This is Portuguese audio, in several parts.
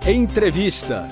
Entrevista.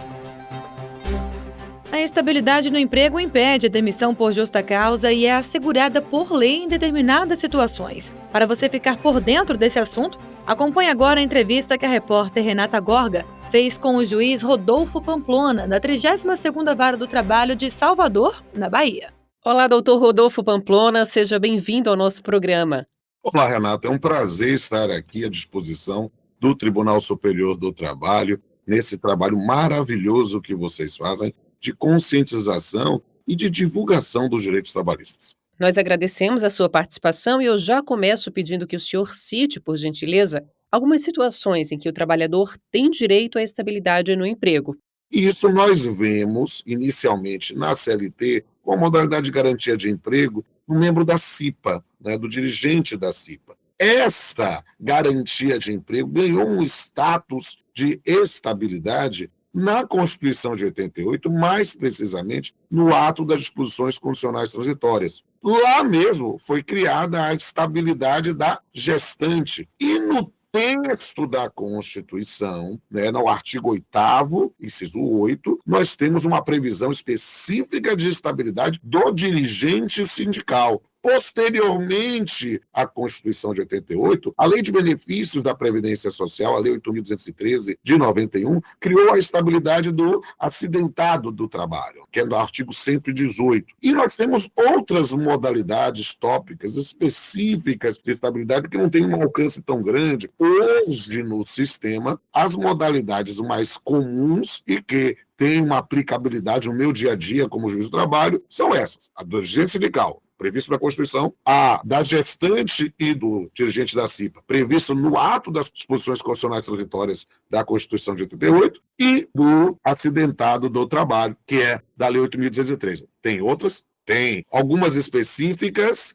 A estabilidade no emprego impede a demissão por justa causa e é assegurada por lei em determinadas situações. Para você ficar por dentro desse assunto, acompanhe agora a entrevista que a repórter Renata Gorga fez com o juiz Rodolfo Pamplona, da 32ª Vara do Trabalho de Salvador, na Bahia. Olá, doutor Rodolfo Pamplona, seja bem-vindo ao nosso programa. Olá, Renata, é um prazer estar aqui à disposição do Tribunal Superior do Trabalho, nesse trabalho maravilhoso que vocês fazem de conscientização e de divulgação dos direitos trabalhistas. Nós agradecemos a sua participação e eu já começo pedindo que o senhor cite, por gentileza, algumas situações em que o trabalhador tem direito à estabilidade no emprego. E isso nós vemos, inicialmente, na CLT, com a modalidade de garantia de emprego, do membro da CIPA, do dirigente da CIPA. Esta garantia de emprego ganhou um status de estabilidade na Constituição de 88, mais precisamente no ato das disposições condicionais transitórias. Lá mesmo foi criada a estabilidade da gestante. E no texto da Constituição, no artigo 8º, inciso 8, nós temos uma previsão específica de estabilidade do dirigente sindical. Posteriormente à Constituição de 88, a Lei de Benefícios da Previdência Social, a Lei 8.213 de 91, criou a estabilidade do acidentado do trabalho, que é no artigo 118. E nós temos outras modalidades tópicas específicas de estabilidade que não têm um alcance tão grande. Hoje, no sistema, as modalidades mais comuns e que têm uma aplicabilidade no meu dia a dia como juiz do trabalho são essas: a do dirigente sindical, previsto na Constituição, a da gestante e do dirigente da CIPA, previsto no ato das disposições constitucionais transitórias da Constituição de 88, e do acidentado do trabalho, que é da Lei 8.213. Tem outras? Tem. Algumas específicas,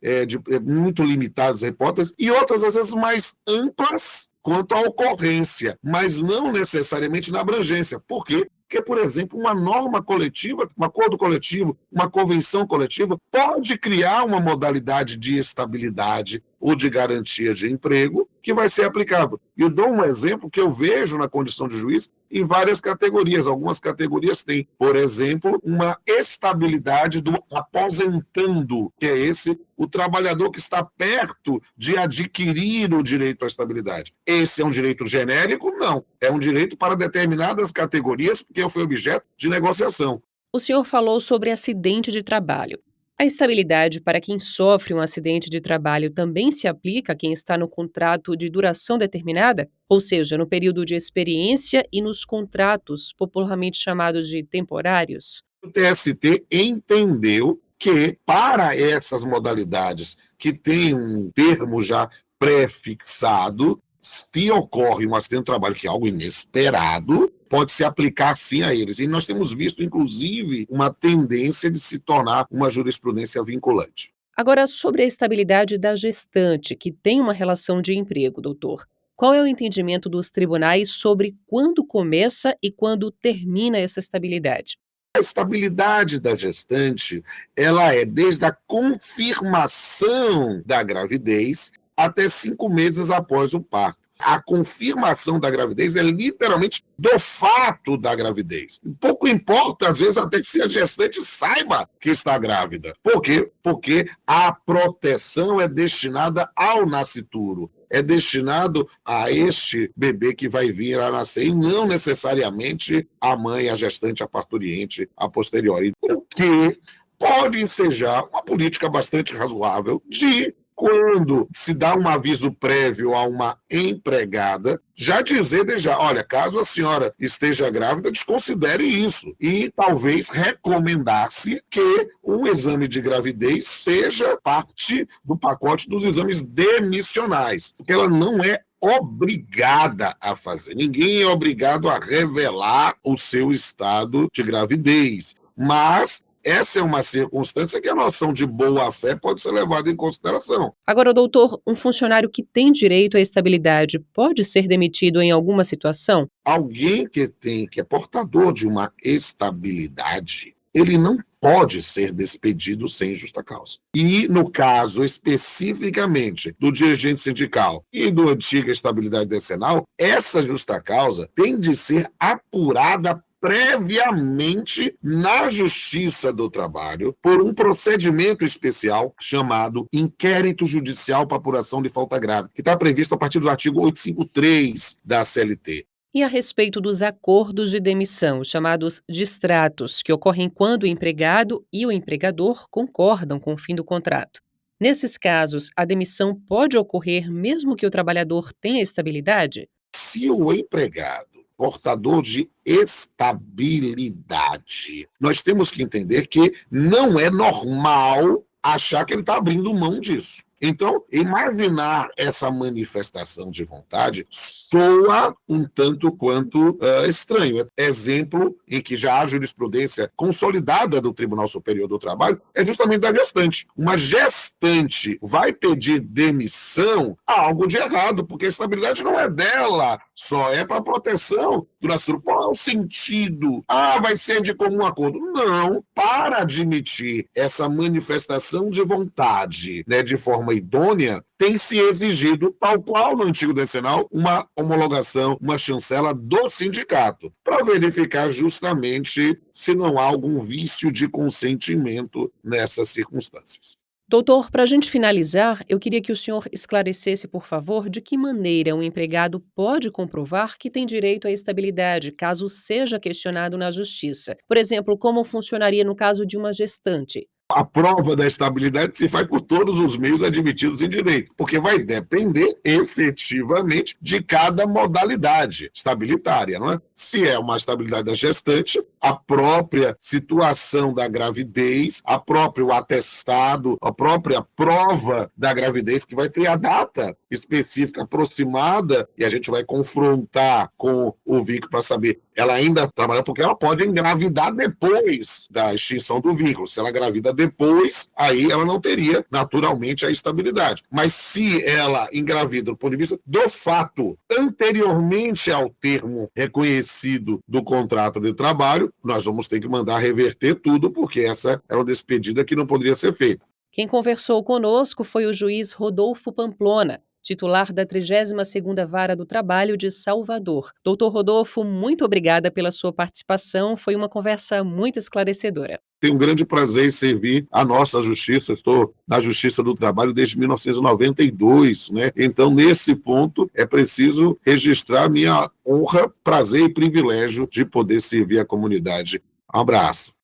muito limitadas a hipóteses, e outras, às vezes, mais amplas quanto à ocorrência, mas não necessariamente na abrangência. Por quê? Porque, por exemplo, uma norma coletiva, um acordo coletivo, uma convenção coletiva pode criar uma modalidade de estabilidade ou de garantia de emprego que vai ser aplicável. E eu dou um exemplo que eu vejo na condição de juiz em várias categorias. Algumas categorias têm, por exemplo, uma estabilidade do aposentando, que é o trabalhador que está perto de adquirir o direito à estabilidade. Esse é um direito genérico? Não. É um direito para determinadas categorias, porque foi objeto de negociação. O senhor falou sobre acidente de trabalho. A estabilidade para quem sofre um acidente de trabalho também se aplica a quem está no contrato de duração determinada? Ou seja, no período de experiência e nos contratos popularmente chamados de temporários? O TST entendeu que, para essas modalidades que têm um termo já pré-fixado, se ocorre um acidente de trabalho, que é algo inesperado, pode se aplicar sim a eles. E nós temos visto, inclusive, uma tendência de se tornar uma jurisprudência vinculante. Agora, sobre a estabilidade da gestante, que tem uma relação de emprego, doutor. Qual é o entendimento dos tribunais sobre quando começa e quando termina essa estabilidade? A estabilidade da gestante, ela é desde a confirmação da gravidez até 5 meses após o parto. A confirmação da gravidez é literalmente do fato da gravidez. Pouco importa, às vezes, até que se a gestante saiba que está grávida. Por quê? Porque a proteção é destinada ao nascituro. É destinado a este bebê que vai vir a nascer, e não necessariamente a mãe, a gestante, a parturiente, a posteriori. O que pode ensejar uma política bastante razoável de, quando se dá um aviso prévio a uma empregada, já dizer olha, caso a senhora esteja grávida, desconsidere isso. E talvez recomendar-se que um exame de gravidez seja parte do pacote dos exames demissionais. Ela não é obrigada a fazer. Ninguém é obrigado a revelar o seu estado de gravidez. Mas essa é uma circunstância que a noção de boa-fé pode ser levada em consideração. Agora, doutor, um funcionário que tem direito à estabilidade pode ser demitido em alguma situação? Alguém que é portador de uma estabilidade, ele não pode ser despedido sem justa causa. E, no caso especificamente do dirigente sindical e do antiga estabilidade decenal, essa justa causa tem de ser apurada previamente na Justiça do Trabalho por um procedimento especial chamado Inquérito Judicial para Apuração de Falta Grave, que está previsto a partir do artigo 853 da CLT. E a respeito dos acordos de demissão, chamados distratos, que ocorrem quando o empregado e o empregador concordam com o fim do contrato. Nesses casos, a demissão pode ocorrer mesmo que o trabalhador tenha estabilidade? Se o empregado portador de estabilidade, nós temos que entender que não é normal achar que ele está abrindo mão disso. Então, imaginar essa manifestação de vontade soa um tanto quanto estranho. Exemplo em que já há jurisprudência consolidada do Tribunal Superior do Trabalho é justamente da gestante. Uma gestante vai pedir demissão, há algo de errado, porque a estabilidade não é dela, só é para proteção do nascituro. Qual é o sentido? Vai ser de comum acordo. Não, para admitir essa manifestação de vontade, né, de forma idônea, tem se exigido, tal qual no antigo decenal, uma homologação, uma chancela do sindicato, para verificar justamente se não há algum vício de consentimento nessas circunstâncias. Doutor, para a gente finalizar, eu queria que o senhor esclarecesse, por favor, de que maneira um empregado pode comprovar que tem direito à estabilidade, caso seja questionado na justiça. Por exemplo, como funcionaria no caso de uma gestante? A prova da estabilidade se faz por todos os meios admitidos em direito, porque vai depender efetivamente de cada modalidade estabilitária, não é? Se é uma estabilidade da gestante, a própria situação da gravidez, a próprio atestado, a própria prova da gravidez, que vai ter a data específica aproximada, e a gente vai confrontar com o vínculo para saber, ela ainda trabalha, porque ela pode engravidar depois da extinção do vínculo. Se ela engravida depois, aí ela não teria naturalmente a estabilidade. Mas se ela engravida do ponto de vista do fato anteriormente ao termo reconhecido do contrato de trabalho, nós vamos ter que mandar reverter tudo, porque essa era uma despedida que não poderia ser feita. Quem conversou conosco foi o juiz Rodolfo Pamplona, titular da 32ª Vara do Trabalho de Salvador. Doutor Rodolfo, muito obrigada pela sua participação, foi uma conversa muito esclarecedora. Tenho um grande prazer em servir a nossa justiça. Estou na Justiça do Trabalho desde 1992, né? Então, nesse ponto, é preciso registrar minha honra, prazer e privilégio de poder servir a comunidade. Um abraço.